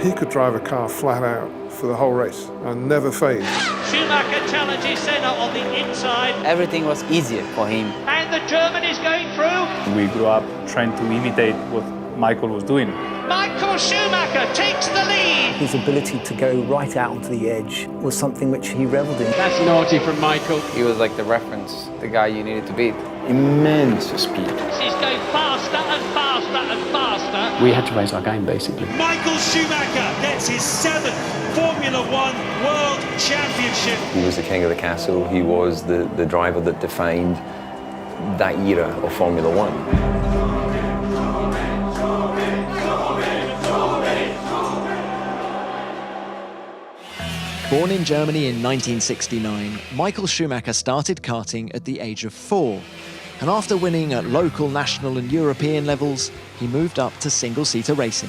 He could drive a car flat out for the whole race and never fade. Schumacher challenges Senna on the inside. Everything was easier for him. And the German is going through. We grew up trying to imitate what Michael was doing. Michael Schumacher takes the lead. His ability to go right out onto the edge was something which he revelled in. That's naughty from Michael. He was like the reference, the guy you needed to beat. Immense speed. He's going faster and faster and faster. We had to raise our game, basically. Michael Schumacher gets his 7th Formula One World Championship. He was the king of the castle. He was the driver that defined that era of Formula One. Born in Germany in 1969, Michael Schumacher started karting at the age of 4. And after winning at local, national and European levels, he moved up to single-seater racing.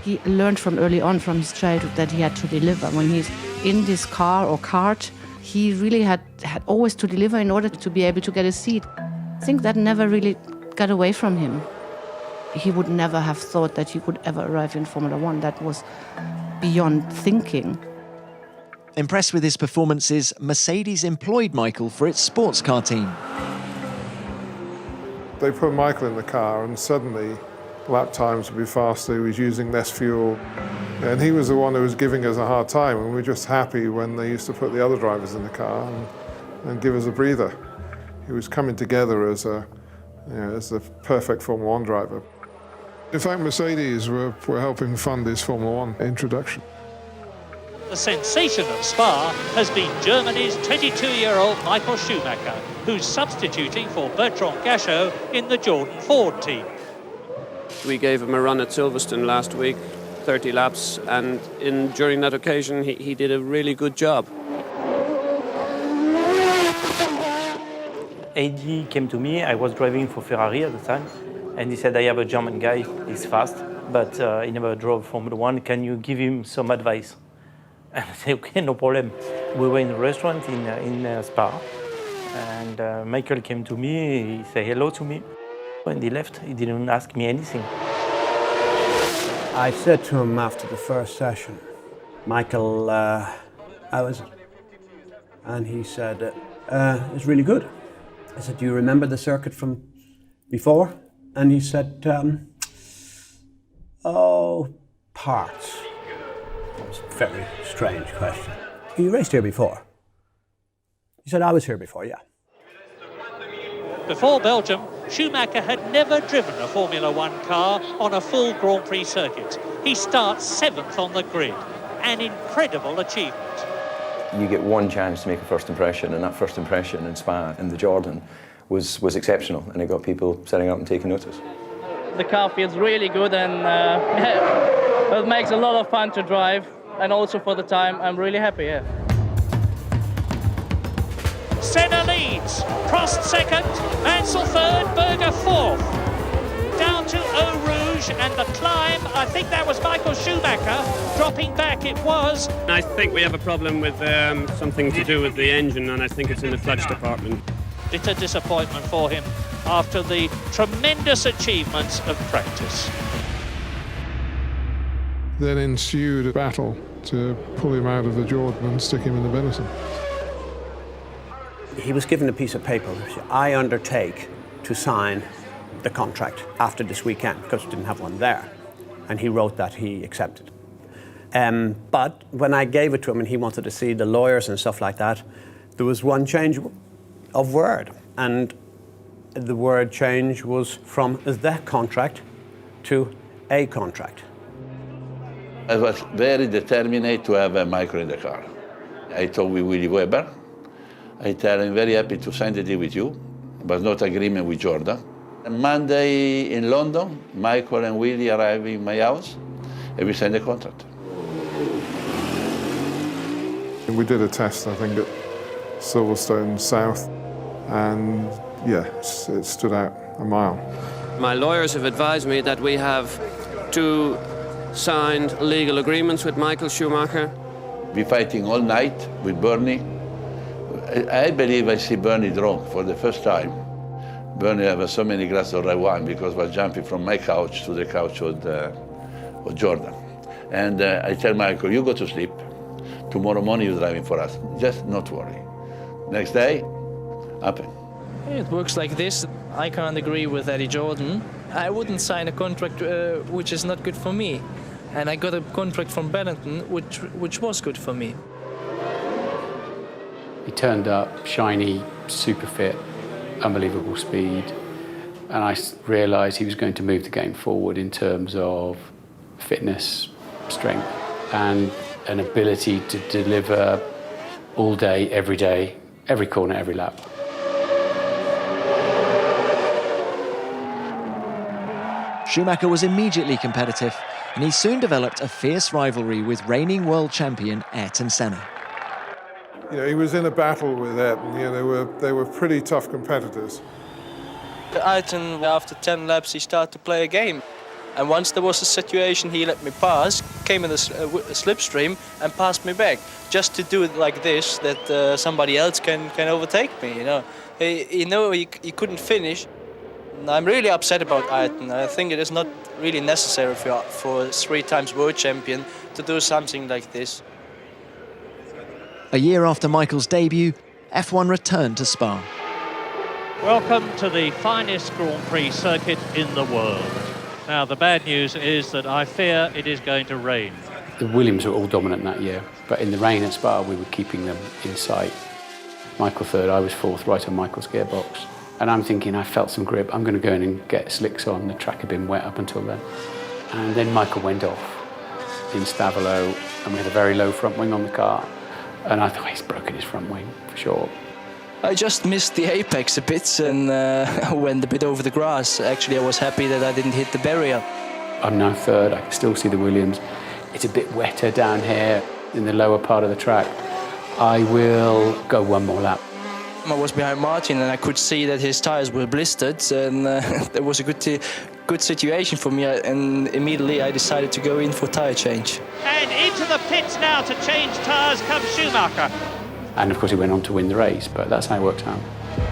He learned from early on, from his childhood, that he had to deliver. When he's in this car or kart, he really had always to deliver in order to be able to get a seat. I think that never really got away from him. He would never have thought that he could ever arrive in Formula One. That was beyond thinking. Impressed with his performances, Mercedes employed Michael for its sports car team. They put Michael in the car and suddenly lap times would be faster, he was using less fuel. And he was the one who was giving us a hard time, and we were just happy when they used to put the other drivers in the car and give us a breather. He was coming together as the perfect Formula One driver. In fact, Mercedes were helping fund his Formula One introduction. The sensation of Spa has been Germany's 22-year-old Michael Schumacher, who's substituting for Bertrand Gachot in the Jordan Ford team. We gave him a run at Silverstone last week, 30 laps, and during that occasion he did a really good job. AD came to me. I was driving for Ferrari at the time, and he said, I have a German guy, he's fast, but he never drove Formula One. Can you give him some advice? And I said, okay, no problem. We were in a restaurant in Spa, and Michael came to me, he said hello to me. When he left, he didn't ask me anything. I said to him after the first session, Michael, how is it? And he said, it's really good. I said, do you remember the circuit from before? And he said, parts. That was a very strange question. You raced here before? He said, I was here before, yeah. Before Belgium, Schumacher had never driven a Formula One car on a full Grand Prix circuit. He starts 7th on the grid, an incredible achievement. You get one chance to make a first impression, and that first impression in Spa and the Jordan was exceptional, and it got people setting up and taking notice. The car feels really good, and it makes a lot of fun to drive, and also for the time, I'm really happy, yeah. Senna leads, Prost second, Mansell third, Berger fourth. Down to Eau Rouge and the climb, I think that was Michael Schumacher. Dropping back it was. I think we have a problem with something to do with the engine, and I think it's in the clutch department. Bitter disappointment for him after the tremendous achievements of practice. Then ensued a battle to pull him out of the Jordan and stick him in the Benetton. He was given a piece of paper which I undertake to sign the contract after this weekend, because we didn't have one there. And he wrote that he accepted. But when I gave it to him and he wanted to see the lawyers and stuff like that, there was one change of word. And the word change was from the contract to a contract. I was very determined to have Michael in the car. I talked with Willy Weber. I tell him, very happy to sign the deal with you, but not agreement with Jordan. And Monday in London, Michael and Willy arrive in my house, and we signed the contract. We did a test, I think, at Silverstone South, and yeah, it stood out a mile. My lawyers have advised me that we have 2 signed legal agreements with Michael Schumacher. We're fighting all night with Bernie. I believe I see Bernie drunk for the first time. Bernie had so many glasses of red wine because he was jumping from my couch to the couch of Jordan. And I tell Michael, you go to sleep. Tomorrow morning you're driving for us. Just not worry. Next day, happen. It works like this. I can't agree with Eddie Jordan. I wouldn't sign a contract which is not good for me. And I got a contract from Benetton which was good for me. He turned up, shiny, super fit, unbelievable speed. And I realised he was going to move the game forward in terms of fitness, strength, and an ability to deliver all day, every corner, every lap. Schumacher was immediately competitive, and he soon developed a fierce rivalry with reigning world champion Ayrton Senna. You know, he was in a battle with Ayrton. You know, they were pretty tough competitors. Ayrton, after 10 laps, he started to play a game. And once there was a situation, he let me pass, came in a slipstream and passed me back. Just to do it like this, that somebody else can overtake me, you know. He couldn't finish. I'm really upset about Ayrton. I think it is not really necessary for 3 times world champion to do something like this. A year after Michael's debut, F1 returned to Spa. Welcome to the finest Grand Prix circuit in the world. Now, the bad news is that I fear it is going to rain. The Williams were all dominant that year, but in the rain at Spa, we were keeping them in sight. Michael third, I was fourth, right on Michael's gearbox. And I'm thinking, I felt some grip, I'm going to go in and get slicks on. The track had been wet up until then. And then Michael went off in Stavolo, and we had a very low front wing on the car. And I thought, he's broken his front wing, for sure. I just missed the apex a bit and went a bit over the grass. Actually, I was happy that I didn't hit the barrier. I'm now third, I can still see the Williams. It's a bit wetter down here in the lower part of the track. I will go one more lap. I was behind Martin and I could see that his tyres were blistered, and that was a good situation for me, and immediately I decided to go in for tyre change. And into the pits now to change tyres comes Schumacher. And of course he went on to win the race, but that's how it worked out.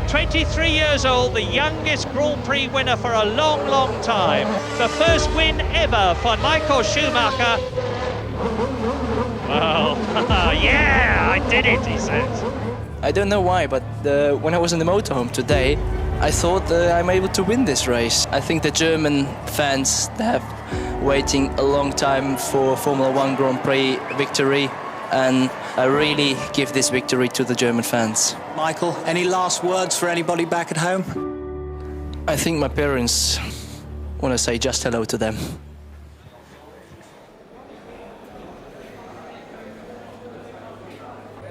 23 years old, the youngest Grand Prix winner for a long, long time. The first win ever for Michael Schumacher. Well, yeah, I did it, he says. I don't know why, but when I was in the motorhome today, I thought I'm able to win this race. I think the German fans have waiting a long time for Formula 1 Grand Prix victory, and I really give this victory to the German fans. Michael, any last words for anybody back at home? I think my parents want to say just hello to them.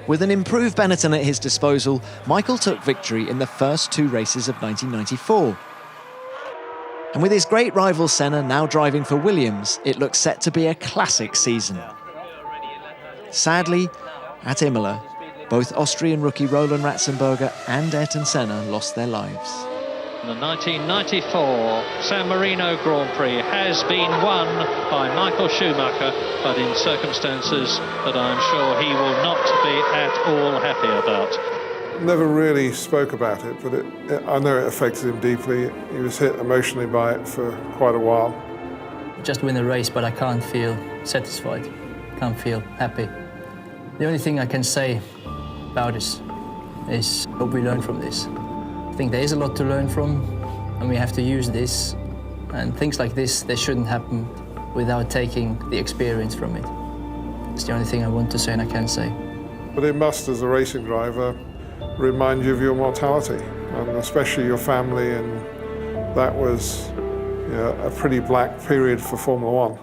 With an improved Benetton at his disposal, Michael took victory in the first 2 races of 1994. And with his great rival Senna now driving for Williams, it looks set to be a classic season. Sadly, at Imola, both Austrian rookie Roland Ratzenberger and Ayrton Senna lost their lives. The 1994 San Marino Grand Prix has been won by Michael Schumacher, but in circumstances that I'm sure he will not be at all happy about. Never really spoke about it, but I know it affected him deeply. He was hit emotionally by it for quite a while. Just win the race, but I can't feel satisfied, can't feel happy. The only thing I can say about this is hope we learn from this. I think there is a lot to learn from, and we have to use this. And things like this, they shouldn't happen without taking the experience from it. It's the only thing I want to say and I can say. But it must, as a racing driver, remind you of your mortality, and especially your family, and that was, you know, a pretty black period for Formula 1.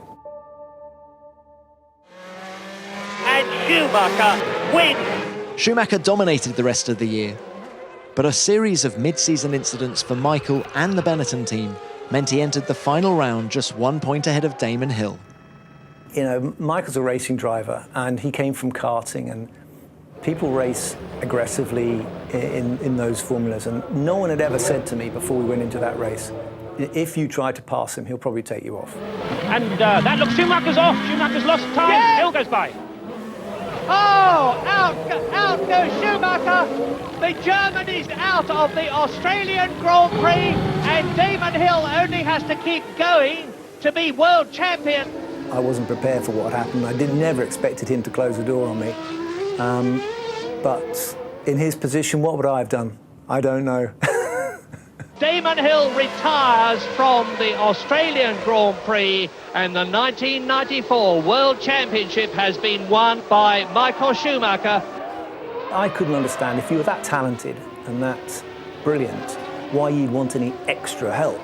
And Schumacher wins! Schumacher dominated the rest of the year, but a series of mid-season incidents for Michael and the Benetton team meant he entered the final round just 1 point ahead of Damon Hill. You know, Michael's a racing driver, and he came from karting, and people race aggressively in those formulas, and no one had ever said to me before we went into that race, if you try to pass him, he'll probably take you off. And that looks, Schumacher's off. Schumacher's lost time. Yeah. Hill goes by. Oh, out goes Schumacher. The German is out of the Australian Grand Prix, and Damon Hill only has to keep going to be world champion. I wasn't prepared for what happened. I never expected him to close the door on me. But in his position, what would I have done? I don't know. Damon Hill retires from the Australian Grand Prix, and the 1994 World Championship has been won by Michael Schumacher. I couldn't understand, if you were that talented and that brilliant, why you'd want any extra help.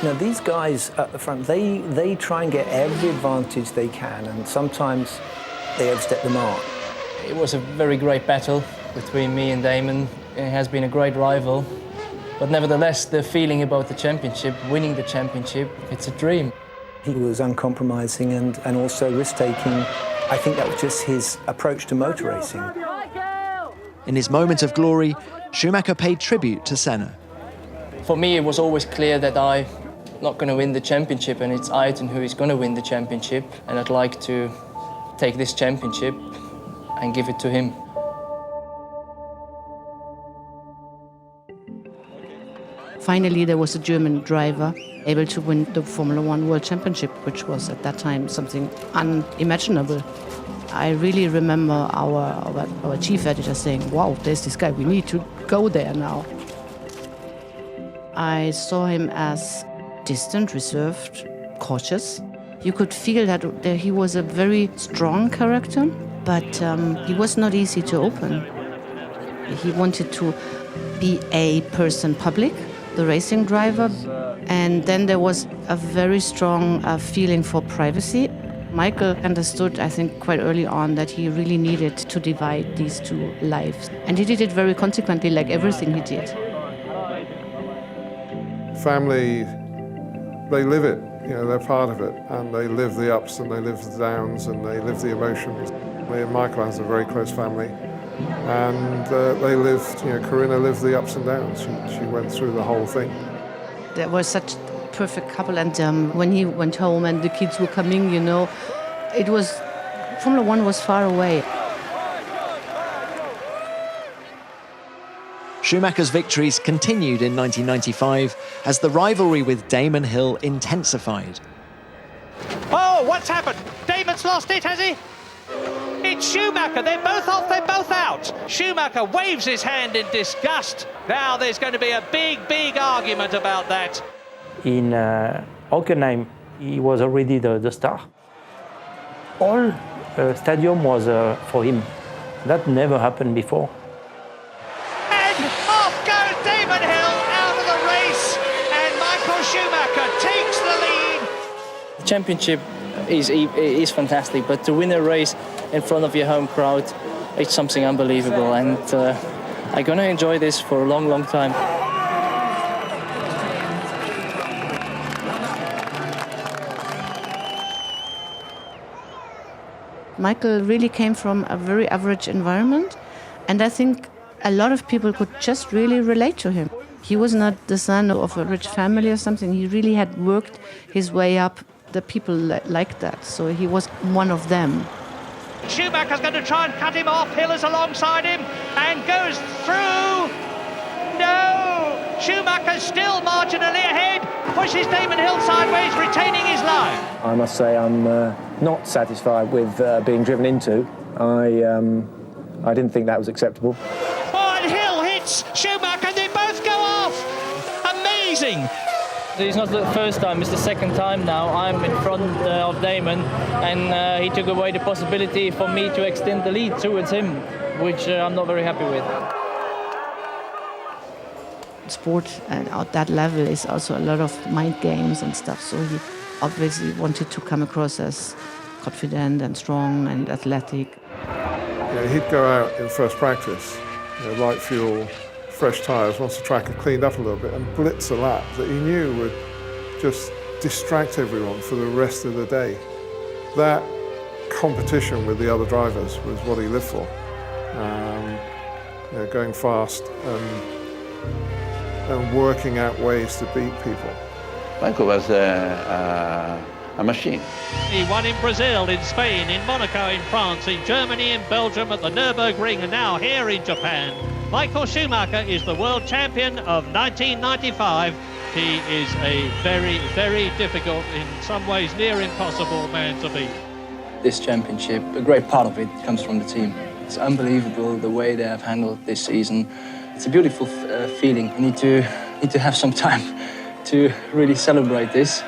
Now, these guys at the front, they try and get every advantage they can, and sometimes they overstep the mark. It was a very great battle between me and Damon. It has been a great rival. But nevertheless, the feeling about the championship, winning the championship, it's a dream. He was uncompromising and also risk-taking. I think that was just his approach to motor racing. In his moment of glory, Schumacher paid tribute to Senna. For me, it was always clear that I'm not going to win the championship, and it's Ayrton who is going to win the championship, and I'd like to take this championship and give it to him. Finally, there was a German driver able to win the Formula One World Championship, which was at that time something unimaginable. I really remember our chief editor saying, wow, there's this guy, we need to go there now. I saw him as distant, reserved, cautious. You could feel that he was a very strong character, but he was not easy to open. He wanted to be a person public, the racing driver, and then there was a very strong feeling for privacy. Michael understood, I think, quite early on that he really needed to divide these two lives. And he did it very consequently, like everything he did. Family, they live it, they're part of it, and they live the ups and they live the downs and they live the emotions. Me and Michael has a very close family, and they lived, Corinna lived the ups and downs. She went through the whole thing. They were such a perfect couple, and when he went home and the kids were coming, it was, Formula One was far away. Schumacher's victories continued in 1995 as the rivalry with Damon Hill intensified. Oh, what's happened? Damon's lost it, has he? It's Schumacher. They're both off, they're both out. Schumacher waves his hand in disgust. Now there's going to be a big argument about that. In Hockenheim, he was already the star. All stadium was for him. That never happened before. Damon Hill out of the race, and Michael Schumacher takes the lead. The championship is fantastic, but to win a race in front of your home crowd, it's something unbelievable, and I'm going to enjoy this for a long time. Michael really came from a very average environment, and I think a lot of people could just really relate to him. He was not the son of a rich family or something. He really had worked his way up. The people liked that, so he was one of them. Schumacher's going to try and cut him off. Hill is alongside him and goes through. No! Schumacher's still marginally ahead. Pushes Damon Hill sideways, retaining his line. I must say I'm not satisfied with being driven into. I didn't think that was acceptable. Schumacher, they both go off! Amazing! It's not the first time, it's the second time now. I'm in front of Damon, and he took away the possibility for me to extend the lead towards him, which I'm not very happy with. Sport at that level is also a lot of mind games and stuff, so he obviously wanted to come across as confident and strong and athletic. He'd go out in first practice, light fuel, fresh tyres, once the track had cleaned up a little bit, and blitz a lap that he knew would just distract everyone for the rest of the day. That competition with the other drivers was what he lived for. Going fast and working out ways to beat people. Michael was a machine. He won in Brazil, in Spain, in Monaco, in France, in Germany, in Belgium, at the Nürburgring, and now here in Japan. Michael Schumacher is the world champion of 1995 He is a very, very difficult, in some ways near impossible man to beat. This championship, a great part of it comes from the team. It's unbelievable the way they have handled this season. It's a beautiful feeling. You need to have some time to really celebrate this.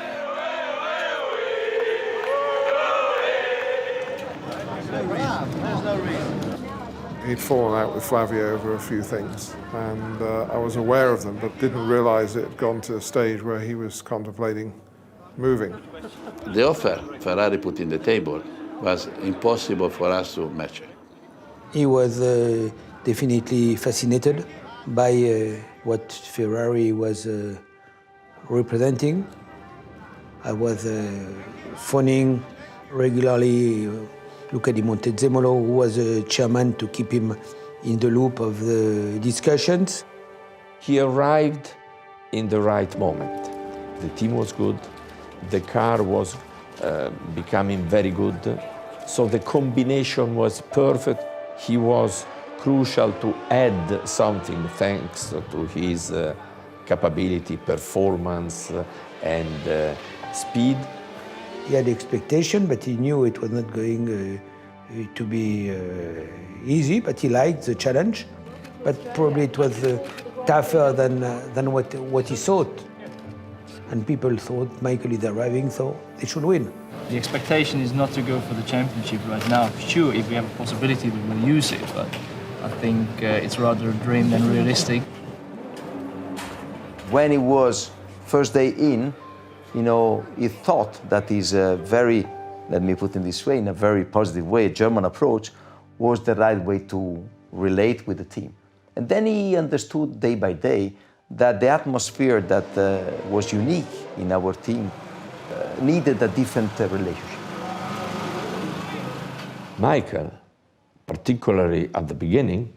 He'd fallen out with Flavio over a few things, and I was aware of them, but didn't realise it had gone to a stage where he was contemplating moving. The offer Ferrari put in the table was impossible for us to match. He was definitely fascinated by what Ferrari was representing. I was phoning regularly Luca Di Montezemolo, who was a chairman, to keep him in the loop of the discussions. He arrived in the right moment. The team was good, the car was becoming very good, so the combination was perfect. He was crucial to add something thanks to his capability, performance, and speed. He had expectation, but he knew it was not going to be easy, but he liked the challenge. But probably it was tougher than what he thought. And people thought Michael is arriving, so they should win. The expectation is not to go for the championship right now. Sure, if we have a possibility, we will use it, but I think it's rather a dream than realistic. When it was first day in, you know, he thought that his very, let me put it this way, in a very positive way, a German approach was the right way to relate with the team. And then he understood day by day that the atmosphere that was unique in our team needed a different relationship. Michael, particularly at the beginning,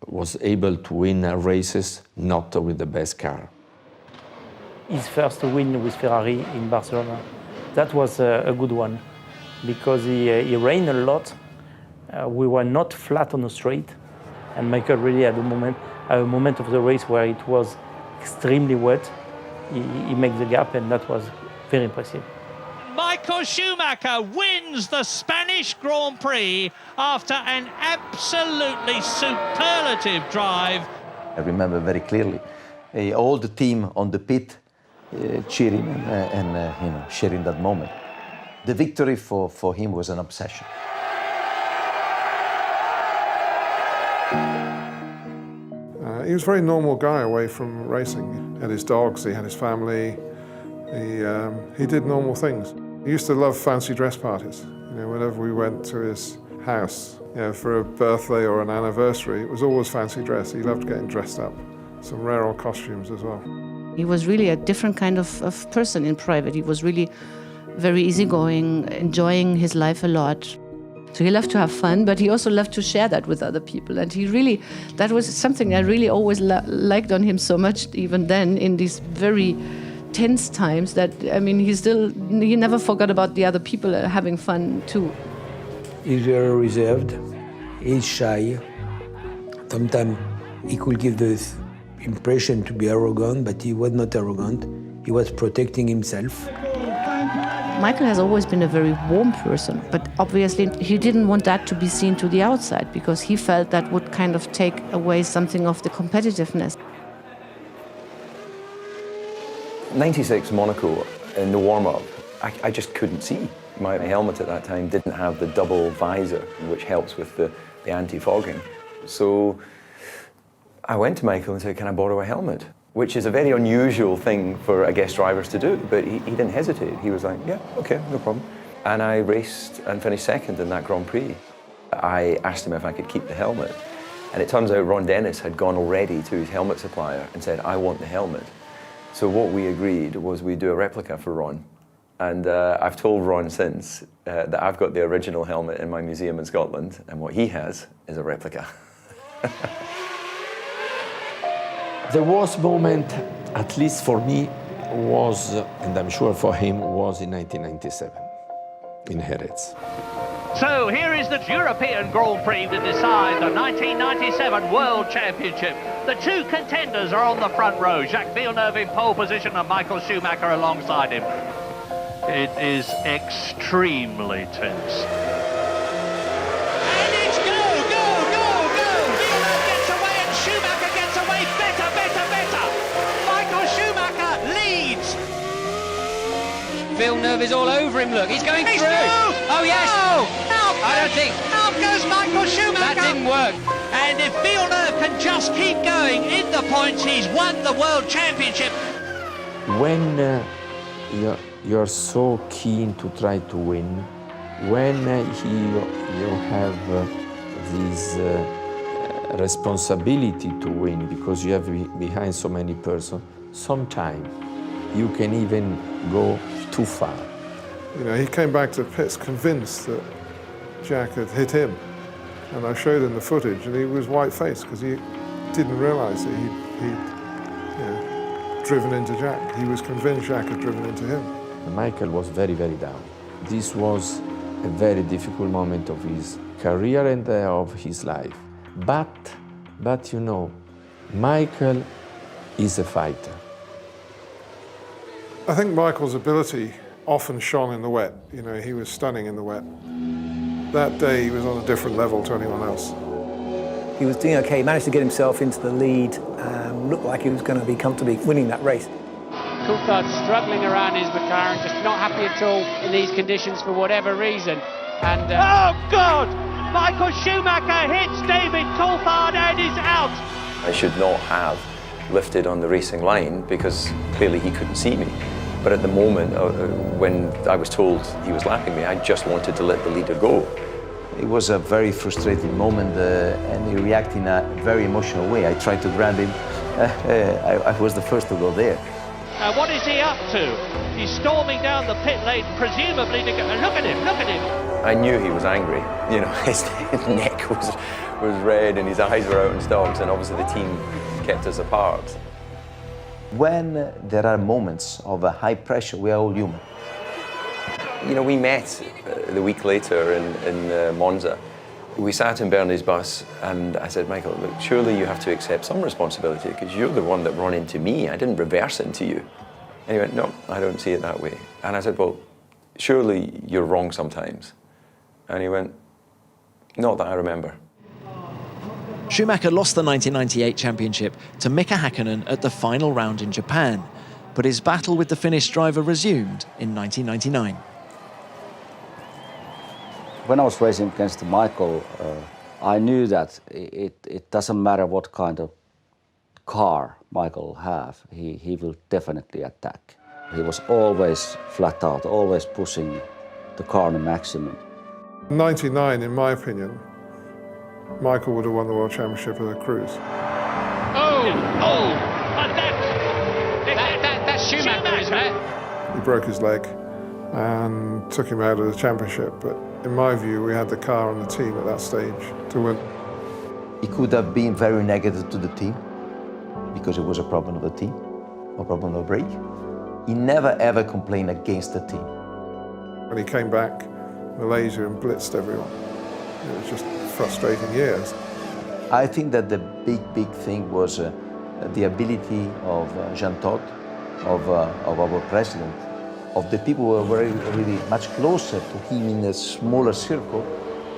was able to win races not with the best car. His first win with Ferrari in Barcelona, that was a good one because he rained a lot. We were not flat on the straight, and Michael really had a moment of the race where it was extremely wet. He made the gap, and that was very impressive. Michael Schumacher wins the Spanish Grand Prix after an absolutely superlative drive. I remember very clearly all the team on the pit cheering and you know, sharing that moment. The victory for him was an obsession. He was a very normal guy away from racing. He had his dogs, he had his family, he did normal things. He used to love fancy dress parties. You know, whenever we went to his house, you know, for a birthday or an anniversary, it was always fancy dress. He loved getting dressed up. Some rare old costumes as well. He was really a different kind of person in private. He was really very easygoing, enjoying his life a lot. So he loved to have fun, but he also loved to share that with other people. And he really, that was something I really always liked on him so much, even then, in these very tense times, that, I mean, he never forgot about the other people having fun too. He's very reserved, he's shy. Sometimes he could give the impression to be arrogant, but he was not arrogant. He was protecting himself. Michael has always been a very warm person, but obviously he didn't want that to be seen to the outside because he felt that would kind of take away something of the competitiveness. 96 Monaco, in the warm-up, I just couldn't see. My helmet at that time didn't have the double visor, which helps with the anti-fogging. So I went to Michael and said, can I borrow a helmet? Which is a very unusual thing for, I guess, drivers to do, but he didn't hesitate. He was like, yeah, okay, no problem. And I raced and finished second in that Grand Prix. I asked him if I could keep the helmet. And it turns out Ron Dennis had gone already to his helmet supplier and said, I want the helmet. So what we agreed was we'd do a replica for Ron. And I've told Ron since that I've got the original helmet in my museum in Scotland, and what he has is a replica. The worst moment, at least for me, was, and I'm sure for him, was in 1997 in Jerez. So here is the European Grand Prix to decide the 1997 World Championship. The two contenders are on the front row. Jacques Villeneuve in pole position and Michael Schumacher alongside him. It is extremely tense. And it's go, go, go, go! Villeneuve gets away and Schumacher gets away. Better, better, better! Michael Schumacher leads. Villeneuve is all over him, look. He's going He's through. through. Oh, yes. Oh, out I don't think. Out goes Michael Schumacher. That didn't work. And if Villeneuve can just keep going in the points, he's won the World Championship. When you're so keen to try to win, when you have this responsibility to win because you have behind so many persons, sometimes you can even go too far. You know, he came back to the pits convinced that Jack had hit him. And I showed him the footage and he was white-faced because he didn't realise that he'd driven into Jack. He was convinced Jack had driven into him. Michael was very, very down. This was a very difficult moment of his career and of his life. But you know, Michael is a fighter. I think Michael's ability often shone in the wet. You know, he was stunning in the wet. That day he was on a different level to anyone else. He was doing okay, he managed to get himself into the lead, looked like he was going to be comfortably winning that race. Coulthard's struggling around his McLaren, just not happy at all in these conditions for whatever reason. And Oh, God! Michael Schumacher hits David Coulthard and is out. I should not have lifted on the racing line because clearly he couldn't see me. But at the moment, when I was told he was lapping me, I just wanted to let the leader go. It was a very frustrating moment and he reacted in a very emotional way. I tried to grab him. I was the first to go there. What is he up to? He's storming down the pit lane, presumably to go. Look at him, look at him. I knew he was angry. You know, his neck was red and his eyes were out in stalks, and obviously the team kept us apart. When there are moments of high pressure, we are all human. You know, we met the week later in Monza. We sat in Bernie's bus and I said, Michael, look, surely you have to accept some responsibility because you're the one that ran into me. I didn't reverse into you. And he went, no, I don't see it that way. And I said, well, surely you're wrong sometimes. And he went, not that I remember. Schumacher lost the 1998 championship to Mika Häkkinen at the final round in Japan, but his battle with the Finnish driver resumed in 1999. When I was racing against Michael, I knew that it doesn't matter what kind of car Michael will have, he will definitely attack. He was always flat out, always pushing the car to maximum. 99, in my opinion, Michael would have won the World Championship of the cruise. That's Schumacher, isn't it? He broke his leg and took him out of the championship, but in my view, we had the car and the team at that stage to win. He could have been very negative to the team because it was a problem of the team, a problem of brake. He never ever complained against the team. When he came back, Malaysia and blitzed everyone. It was just frustrating years. I think that the big thing was the ability of Jean Todt, of our president, of the people who were really much closer to him in a smaller circle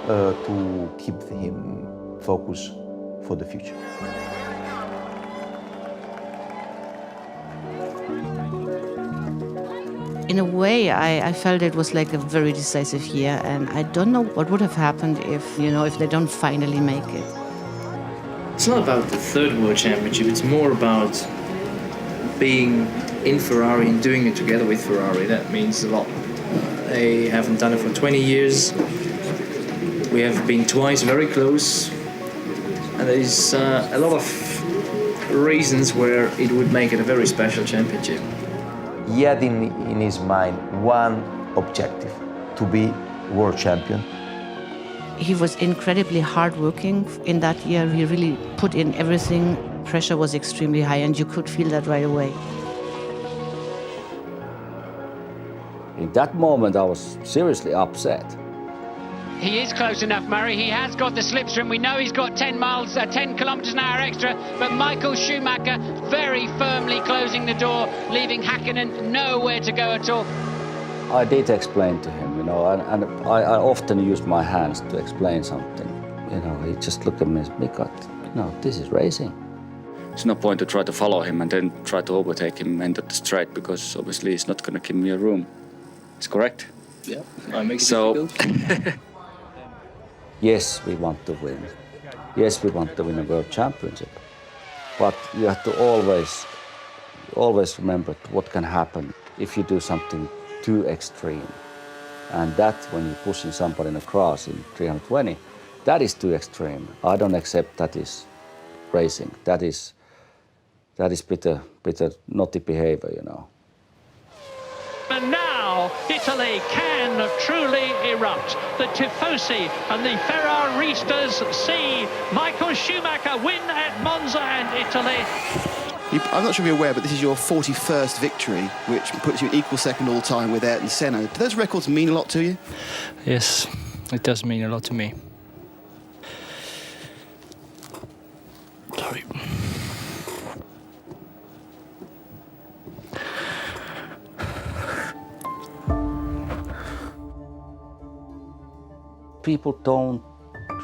to keep him focused for the future. In a way, I felt it was like a very decisive year, and I don't know what would have happened if they don't finally make it. It's not about the third World Championship, it's more about being in Ferrari and doing it together with Ferrari. That means a lot. They haven't done it for 20 years. We have been twice very close, and there's a lot of reasons where it would make it a very special championship. He had in his mind one objective, to be world champion. He was incredibly hardworking in that year. He really put in everything. Pressure was extremely high, and you could feel that right away. In that moment, I was seriously upset He is close enough, Murray. He has got the slipstream. We know he's got 10 kilometres an hour extra, but Michael Schumacher very firmly closing the door, leaving Häkkinen nowhere to go at all. I did explain to him, you know, and I often use my hands to explain something. You know, he just looked at me and said, God, you know, this is racing. There's no point to try to follow him and then try to overtake him into the straight, because obviously he's not going to give me a room. It's correct? Yeah, I make it so. Yes, we want to win. Yes, we want to win a world championship. But you have to always remember what can happen if you do something too extreme. And that, when you're pushing somebody in a cross in 320, that is too extreme. I don't accept that is racing. That is bitter naughty behavior, you know. And now Italy can truly erupt. The Tifosi and the Ferraristas see Michael Schumacher win at Monza and Italy. I'm not sure if you're aware, but this is your 41st victory, which puts you at equal second all time with Ayrton Senna. Do those records mean a lot to you? Yes, it does mean a lot to me. Sorry. People don't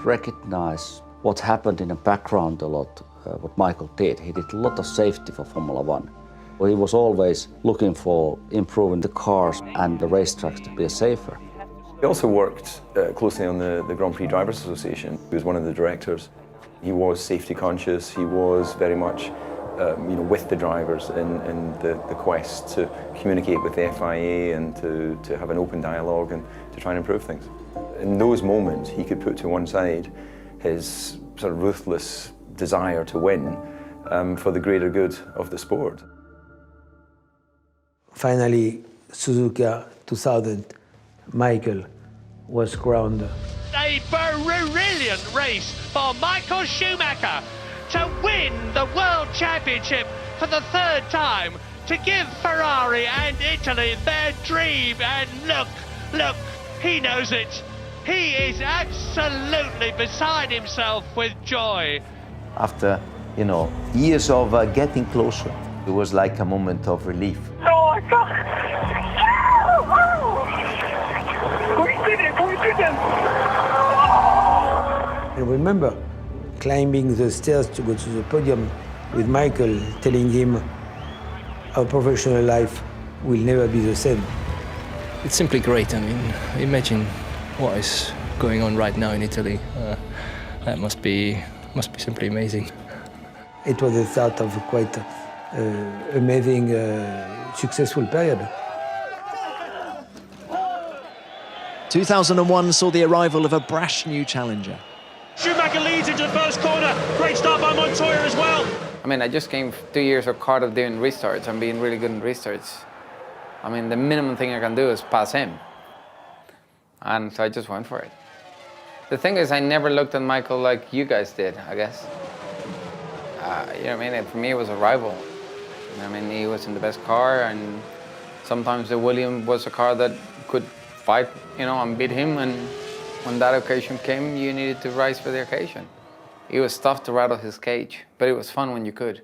recognize what happened in the background a lot, what Michael did. He did a lot of safety for Formula One. He was always looking for improving the cars and the racetracks to be safer. He also worked closely on the Grand Prix Drivers Association. He was one of the directors. He was safety conscious. He was very much with the drivers in the quest to communicate with the FIA and to have an open dialogue and to try and improve things. In those moments, he could put to one side his sort of ruthless desire to win for the greater good of the sport. Finally, Suzuka 2000, Michael was crowned. A brilliant race for Michael Schumacher to win the World Championship for the third time, to give Ferrari and Italy their dream. And look, he knows it. He is absolutely beside himself with joy. After, years of getting closer, it was like a moment of relief. I remember climbing the stairs to go to the podium with Michael, telling him our professional life will never be the same. It's simply great. I mean, imagine what is going on right now in Italy. That must be simply amazing. It was the start of a quite amazing, successful period. 2001 saw the arrival of a brash new challenger. Schumacher leads into the first corner. Great start by Montoya as well. I mean, I just came 2 years of Cardiff doing restarts and being really good in restarts. I mean, the minimum thing I can do is pass him. And so I just went for it. The thing is, I never looked at Michael like you guys did, I guess. You know what I mean? For me, it was a rival. I mean, he was in the best car, and sometimes the Williams was a car that could fight, and beat him. And when that occasion came, you needed to rise for the occasion. It was tough to rattle his cage, but it was fun when you could.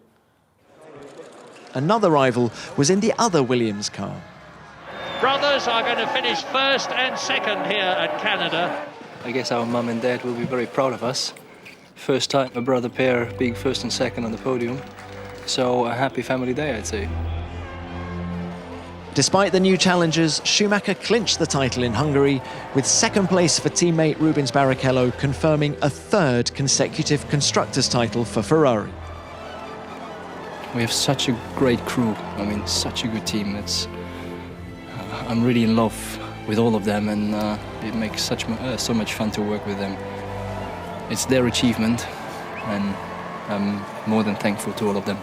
Another rival was in the other Williams car. Brothers are going to finish first and second here at Canada. I guess our mum and dad will be very proud of us. First time a brother pair being first and second on the podium. So a happy family day, I'd say. Despite the new challenges, Schumacher clinched the title in Hungary, with second place for teammate Rubens Barrichello confirming a third consecutive constructors' title for Ferrari. We have such a great crew. I mean, such a good team. I'm really in love with all of them, and it makes so much fun to work with them. It's their achievement, and I'm more than thankful to all of them.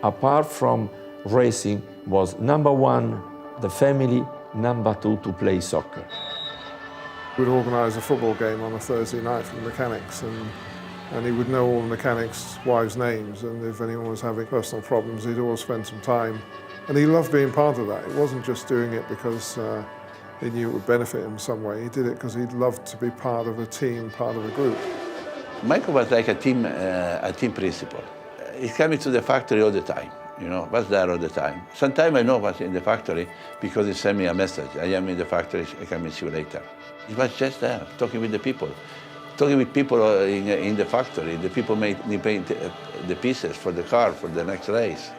Apart from racing, was number one, the family, number two, to play soccer. We'd organise a football game on a Thursday night for the mechanics, and he would know all the mechanics' wives' names, and if anyone was having personal problems, he'd always spend some time And he loved being part of that. It wasn't just doing it because he knew it would benefit him in some way. He did it because he loved to be part of a team, part of a group. Michael was like a team principal. He's coming to the factory all the time, you know, was there all the time. Sometimes I know what's in the factory because he sent me a message. I am in the factory, I can meet you later. He was just there, talking with the people. Talking with people in the factory. The people paint the pieces for the car for the next race.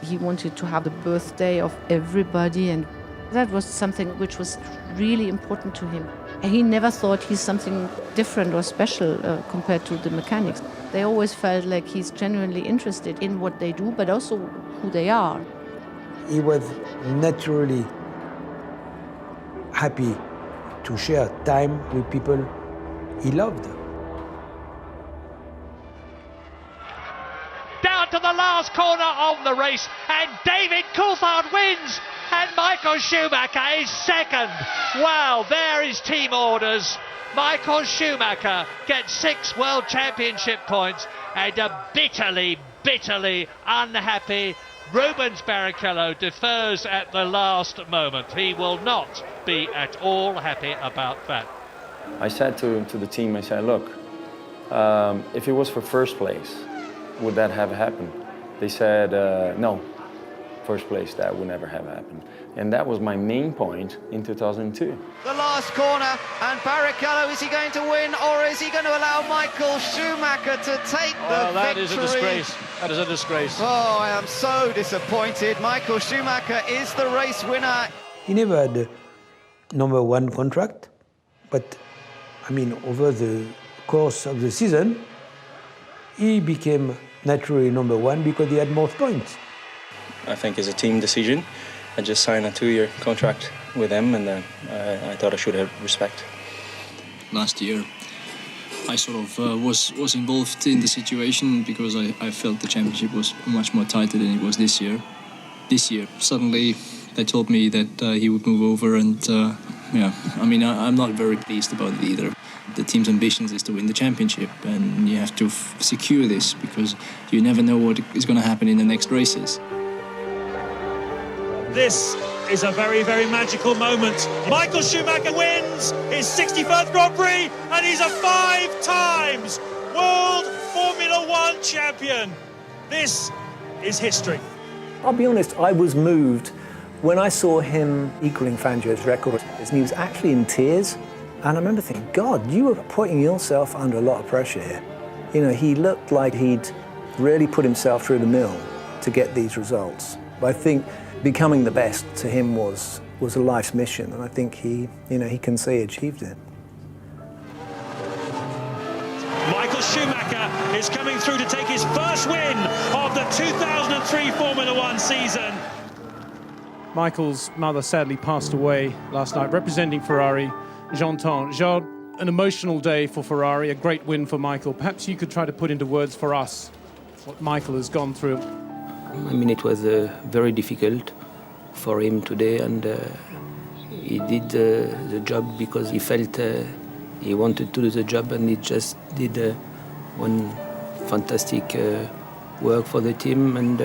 He wanted to have the birthday of everybody, and that was something which was really important to him. He never thought he's something different or special compared to the mechanics. They always felt like he's genuinely interested in what they do, but also who they are. He was naturally happy to share time with people he loved. Down to the last corner of the race, and David Coulthard wins, and Michael Schumacher is second. Wow, there is team orders. Michael Schumacher gets 6 World Championship points, and a bitterly unhappy Rubens Barrichello defers at the last moment. He will not be at all happy about that. I said to the team, I said, look, if it was for first place, would that have happened? They said, no, first place, that would never have happened. And that was my main point in 2002. The last corner, and Barrichello, is he going to win, or is he going to allow Michael Schumacher to take the victory? That is a disgrace. That is a disgrace. Oh, I am so disappointed. Michael Schumacher is the race winner. He never had a #1 contract, but I mean, over the course of the season, he became naturally #1 because he had more points. I think it's a team decision. I just signed a 2-year contract with them, and I thought I should have respect. Last year, I sort of was involved in the situation because I felt the championship was much more tighter than it was this year. This year, suddenly, they told me that he would move over, and yeah, I mean, I'm not very pleased about it either. The team's ambitions is to win the championship, and you have to secure this because you never know what is going to happen in the next races. This is a very magical moment. Michael Schumacher wins his 61st Grand Prix, and he's a 5 times World Formula One champion. This is history. I'll be honest, I was moved when I saw him equaling Fangio's record, and he was actually in tears. And I remember thinking, God, you were putting yourself under a lot of pressure here. You know, he looked like he'd really put himself through the mill to get these results. But I think becoming the best to him was a life's mission, and I think he can say he achieved it. Michael Schumacher is coming through to take his first win of the 2003 Formula One season. Michael's mother sadly passed away last night, representing Ferrari, Jean-Ton. Jean, an emotional day for Ferrari, a great win for Michael. Perhaps you could try to put into words for us what Michael has gone through. I mean, it was very difficult for him today, and he did the job because he felt he wanted to do the job, and he just did one fantastic work for the team. And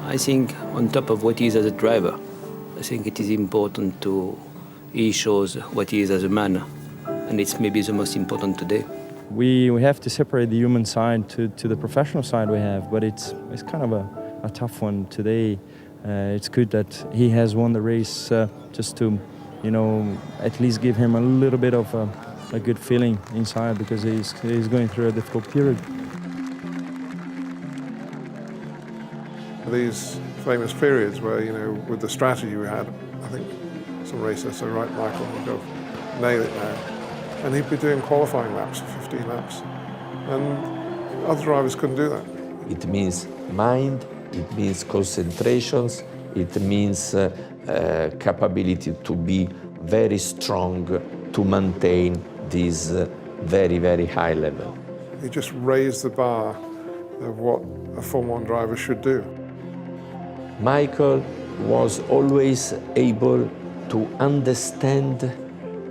I think on top of what he is as a driver, I think it is important he shows what he is as a man, and it's maybe the most important today. We have to separate the human side to the professional side we have, but it's kind of a tough one today. It's good that he has won the race just to, at least give him a little bit of a good feeling inside, because he's going through a difficult period. These famous periods where, with the strategy we had, I think some racers say, right, Michael, we'll go nail it now. And he'd be doing qualifying laps, 15 laps. And other drivers couldn't do that. It means mind, it means concentrations, it means capability to be very strong to maintain this very high level. He just raised the bar of what a Formula One driver should do. Michael was always able to understand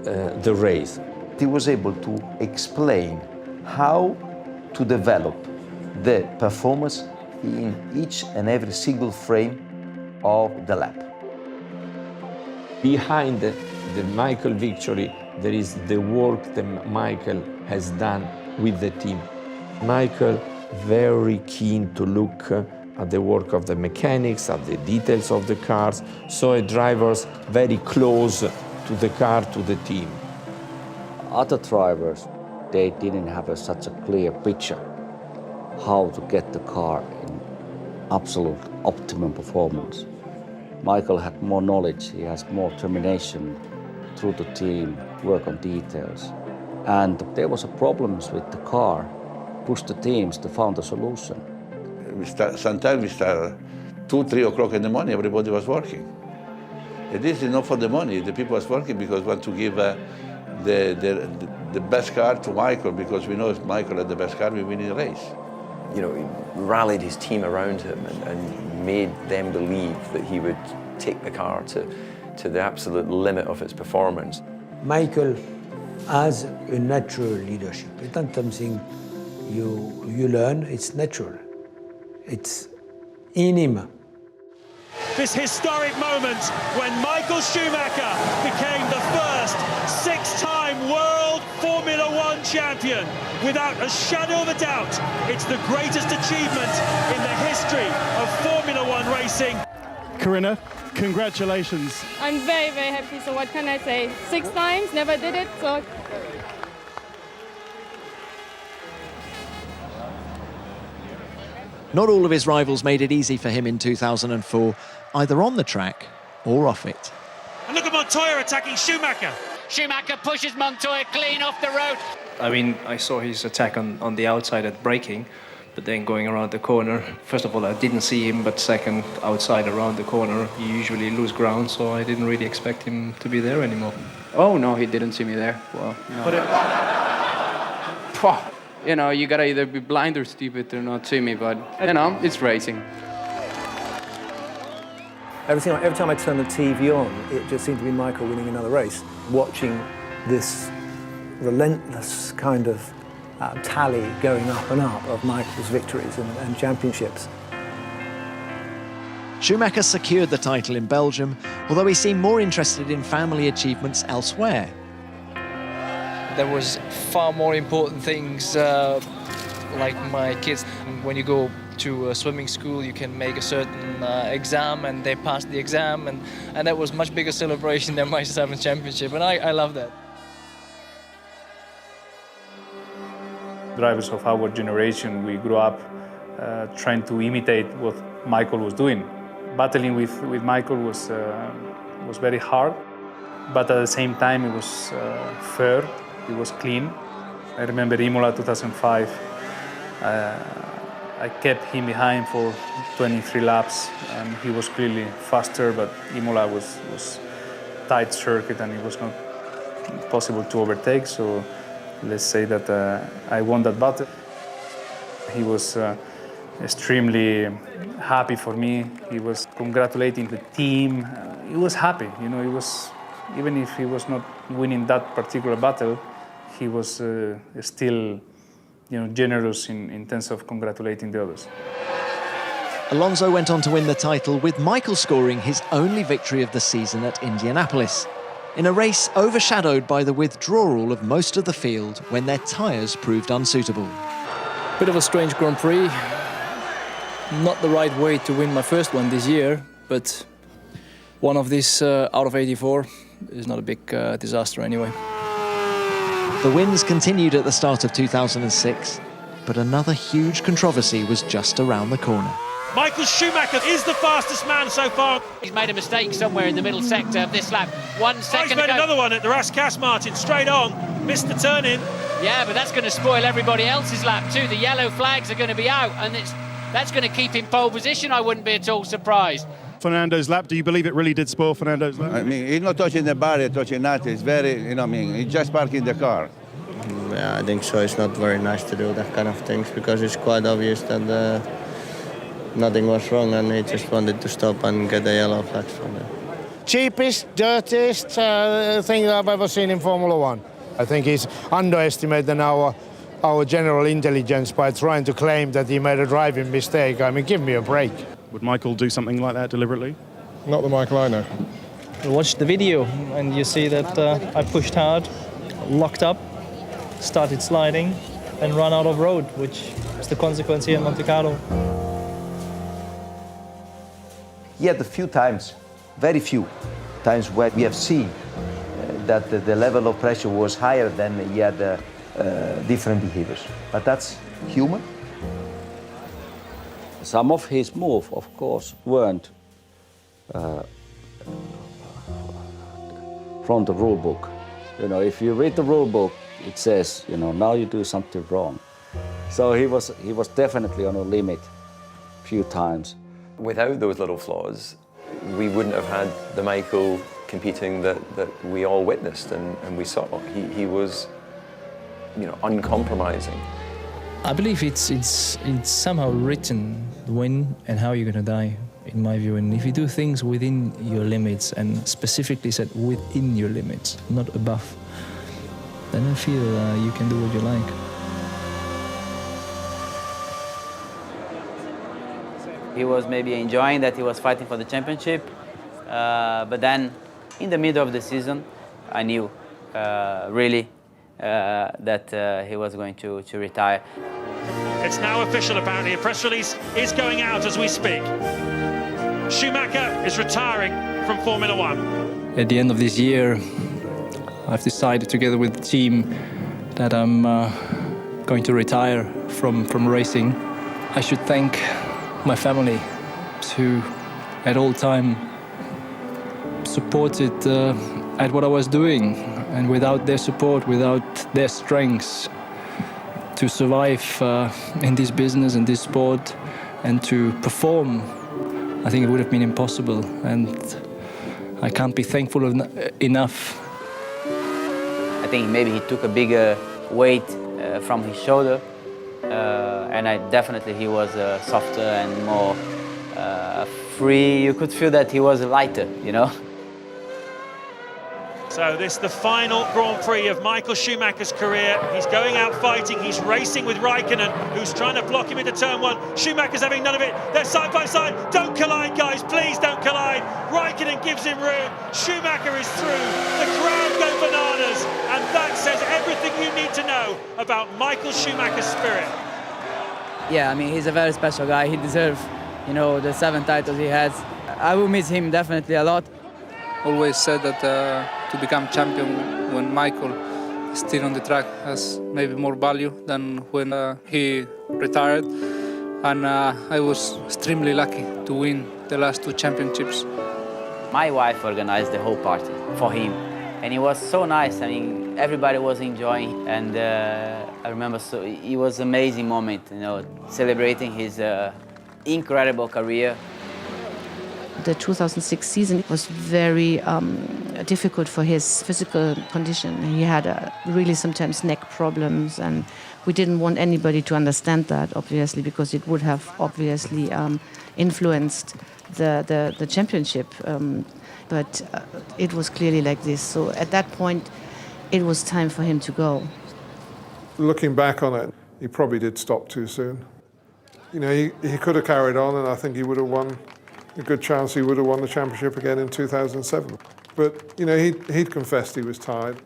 the race. He was able to explain how to develop the performance in each and every single frame of the lap. Behind the Michael victory, there is the work that Michael has done with the team. Michael very keen to look at the work of the mechanics, at the details of the cars, so drivers very close to the car, to the team. Other drivers, they didn't have such a clear picture how to get the car in absolute optimum performance. Michael had more knowledge, he has more determination through the team, work on details. And there was problems with the car, pushed the teams to find a solution. Sometimes we start 2, 3 o'clock in the morning, everybody was working. And this is not for the money, the people was working because want to give the best car to Michael, because we know if Michael had the best car, we win the race. You know, he rallied his team around him and made them believe that he would take the car to the absolute limit of its performance. Michael has a natural leadership. It's not something you learn, it's natural. It's in him. This historic moment when Michael Schumacher became the first 6-time World Formula One champion. Without a shadow of a doubt, it's the greatest achievement in the history of Formula One racing. Corinna, congratulations. I'm very, very happy. So what can I say? 6 times, never did it, so... Not all of his rivals made it easy for him in 2004, either on the track or off it. And look at Montoya attacking Schumacher. Schumacher pushes Montoya clean off the road. I mean, I saw his attack on the outside at braking, but then going around the corner, first of all, I didn't see him, but second, outside around the corner, you usually lose ground, so I didn't really expect him to be there anymore. Oh, no, he didn't see me there. Well, no. You know, you gotta either be blind or stupid to not see me, but, you know, it's racing. Every time I turn the TV on, it just seemed to be Michael winning another race. Watching this relentless kind of tally going up and up of Michael's victories and championships. Schumacher secured the title in Belgium, although he seemed more interested in family achievements elsewhere. There was far more important things like my kids. When you go to a swimming school, you can make a certain exam and they pass the exam, and that was much bigger celebration than my 7th championship, and I love that. Drivers of our generation, we grew up trying to imitate what Michael was doing. Battling with Michael was very hard, but at the same time it was fair, it was clean. I remember Imola 2005, I kept him behind for 23 laps and he was clearly faster, but Imola was tight circuit and it was not possible to overtake, so let's say that I won that battle. He was extremely happy for me. He was congratulating the team. He was happy, you know. He was, even if he was not winning that particular battle, he was still, you know, generous in terms of congratulating the others. Alonso went on to win the title, with Michael scoring his only victory of the season at Indianapolis, in a race overshadowed by the withdrawal of most of the field when their tyres proved unsuitable. Bit of a strange Grand Prix. Not the right way to win my first one this year, but one of these out of 84 is not a big disaster anyway. The wins continued at the start of 2006, but another huge controversy was just around the corner. Michael Schumacher is the fastest man so far. He's made a mistake somewhere in the middle sector of this lap. 1 second he's made ago. Another one at the Ras Martin, straight on, missed the turn-in. Yeah, but that's going to spoil everybody else's lap too. The yellow flags are going to be out, and that's going to keep him pole position. I wouldn't be at all surprised. Fernando's lap, do you believe it really did spoil Fernando's lap? I mean, he's not touching the barrier, touching nothing. It's very, you know, I mean, he's just parking the car. Yeah, I think so. It's not very nice to do that kind of things because it's quite obvious that nothing was wrong and he just wanted to stop and get the yellow flags from there. Cheapest, dirtiest thing I've ever seen in Formula One. I think he's underestimated our general intelligence by trying to claim that he made a driving mistake. I mean, give me a break. Would Michael do something like that deliberately? Not the Michael I know. Watch the video and you see that I pushed hard, locked up, started sliding and run out of road, which is the consequence here in Monte Carlo. He had a few times, very few times where we have seen that the level of pressure was higher than he had different behaviors. But that's human. Some of his moves, of course, weren't from the rule book. You know, if you read the rule book, it says, you know, now you do something wrong. So he was definitely on a limit a few times. Without those little flaws, we wouldn't have had the Michael competing that we all witnessed and we saw. He was, you know, uncompromising. I believe it's somehow written when and how you're going to die, in my view. And if you do things within your limits, and specifically said within your limits, not above, then I feel you can do what you like. He was maybe enjoying that he was fighting for the championship, but then in the middle of the season, I knew really that he was going to retire. It's now official, apparently. A press release is going out as we speak. Schumacher is retiring from Formula One. At the end of this year, I've decided together with the team that I'm going to retire from racing. I should thank my family, who at all time supported at what I was doing, and without their support, without their strengths to survive in this business and this sport and to perform, I think it would have been impossible, and I can't be thankful enough. I think maybe he took a bigger weight from his shoulder, and definitely he was softer and more free. You could feel that he was lighter, you know. So this is the final Grand Prix of Michael Schumacher's career. He's going out fighting. He's racing with Raikkonen, who's trying to block him into turn one. Schumacher's having none of it. They're side by side. Don't collide, guys. Please don't collide. Raikkonen gives him room. Schumacher is through. The crowd go bananas. And that says everything you need to know about Michael Schumacher's spirit. Yeah, I mean, he's a very special guy. He deserves, you know, the 7 titles he has. I will miss him definitely a lot. Always said that to become champion when Michael is still on the track has maybe more value than when he retired. And I was extremely lucky to win the last 2 championships. My wife organized the whole party for him. And it was so nice. I mean, everybody was enjoying. And I remember, so it was an amazing moment, you know, celebrating his incredible career. The 2006 season was very difficult for his physical condition. He had really sometimes neck problems, and we didn't want anybody to understand that, obviously, because it would have obviously influenced the championship. But it was clearly like this. So at that point, it was time for him to go. Looking back on it, he probably did stop too soon. You know, he could have carried on, and I think he would have won. A good chance he would have won the championship again in 2007. But, you know, he'd confessed he was tired.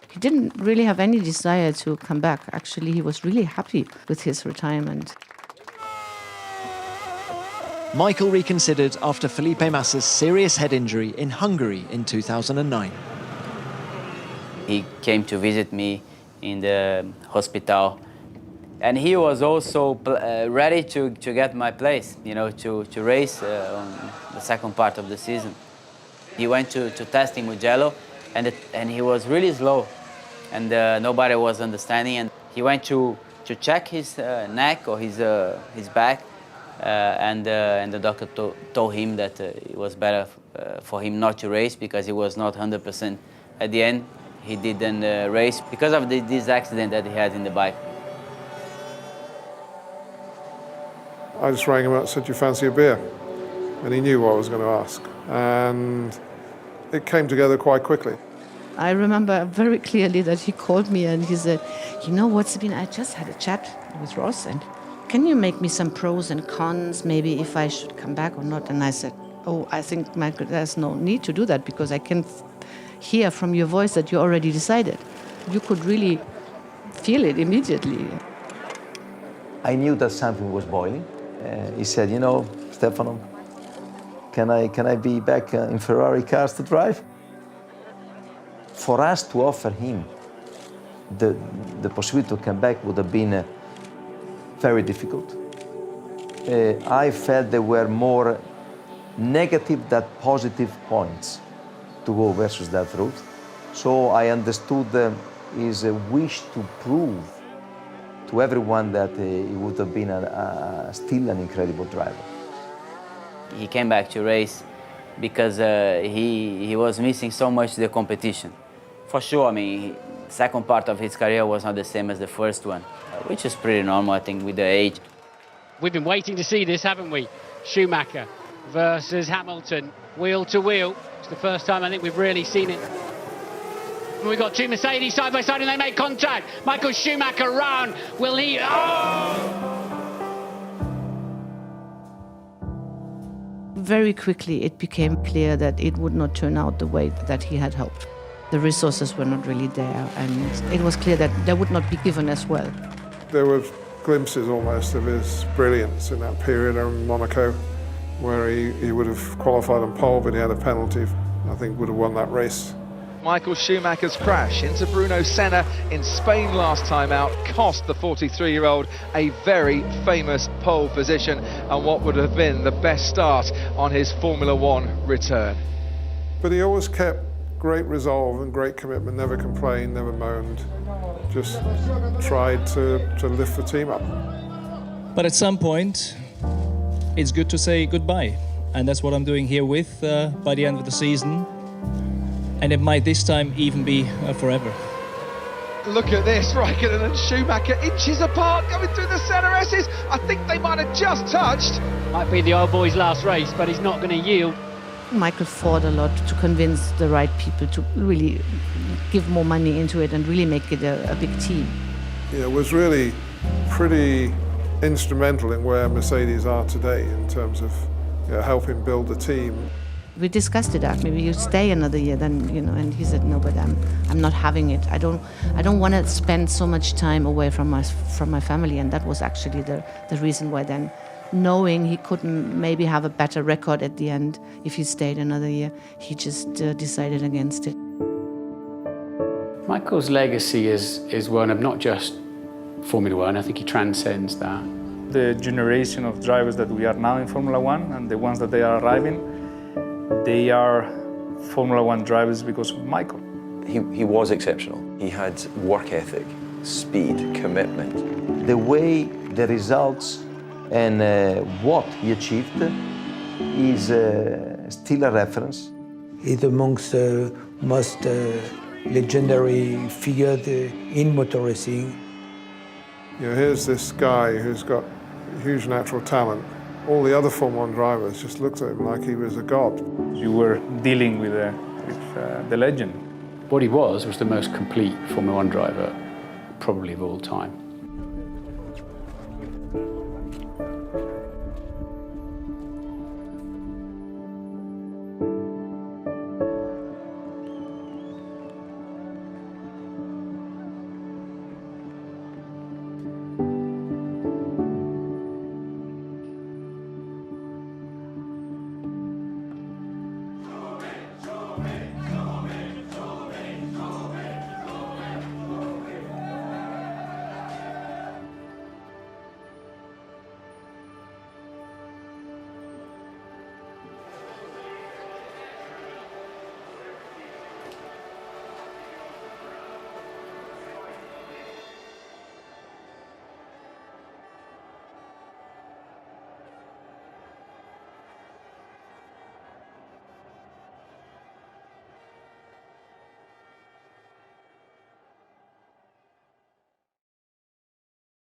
He didn't really have any desire to come back. Actually, he was really happy with his retirement. Michael reconsidered after Felipe Massa's serious head injury in Hungary in 2009. He came to visit me in the hospital. And he was also ready to get my place, you know, to race on the second part of the season. He went to test in Mugello, and he was really slow, and nobody was understanding. And he went to check his neck or his back, and the doctor told him that it was better for him not to race because he was not 100%. At the end, he didn't race because of this accident that he had in the bike. I just rang him up and said, "Do you fancy a beer?" And he knew what I was going to ask. And it came together quite quickly. I remember very clearly that he called me and he said, "You know what, Sabine, I just had a chat with Ross, and can you make me some pros and cons, maybe if I should come back or not?" And I said, Oh, I think, Michael, there's no need to do that because I can hear from your voice that you already decided. You could really feel it immediately. I knew that something was boiling. He said, you know, Stefano, can I be back in Ferrari cars to drive? For us to offer him the possibility to come back would have been very difficult. I felt there were more negative than positive points to go versus that route. So I understood his wish to prove to everyone that he would have been still an incredible driver. He came back to race because he was missing so much the competition. For sure, I mean, the second part of his career was not the same as the first one, which is pretty normal, I think, with the age. We've been waiting to see this, haven't we? Schumacher versus Hamilton, wheel to wheel. It's the first time I think we've really seen it. We've got two Mercedes side by side and they make contact. Michael Schumacher round. Will he? Oh! Very quickly it became clear that it would not turn out the way that he had hoped. The resources were not really there, and it was clear that they would not be given as well. There were glimpses almost of his brilliance in that period in Monaco, where he would have qualified on pole, but he had a penalty, I think would have won that race. Michael Schumacher's crash into Bruno Senna in Spain last time out cost the 43-year-old a very famous pole position and what would have been the best start on his Formula One return. But he always kept great resolve and great commitment, never complained, never moaned, just tried to lift the team up. But at some point, it's good to say goodbye. And that's what I'm doing here with by the end of the season. And it might this time even be forever. Look at this, Raikkonen and Schumacher inches apart going through the centre S's. I think they might have just touched. Might be the old boy's last race, but he's not going to yield. Michael fought a lot to convince the right people to really give more money into it and really make it a big team. Yeah, it was really pretty instrumental in where Mercedes are today in terms of helping build the team. We discussed it. Maybe you stay another year, then And he said, no, but I'm not having it. I don't want to spend so much time away from my family, and that was actually the reason why then, knowing he couldn't maybe have a better record at the end if he stayed another year, he just decided against it. Michael's legacy is one of not just Formula One. I think he transcends that. The generation of drivers that we are now in Formula One and the ones that they are arriving, they are Formula One drivers because of Michael. He was exceptional. He had work ethic, speed, commitment. The way, the results, and what he achieved is still a reference. He's amongst the most legendary figures in motor racing. Here's this guy who's got huge natural talent. All the other Formula One drivers just looked at him like he was a god. You were dealing with the legend. What he was the most complete Formula One driver, probably of all time.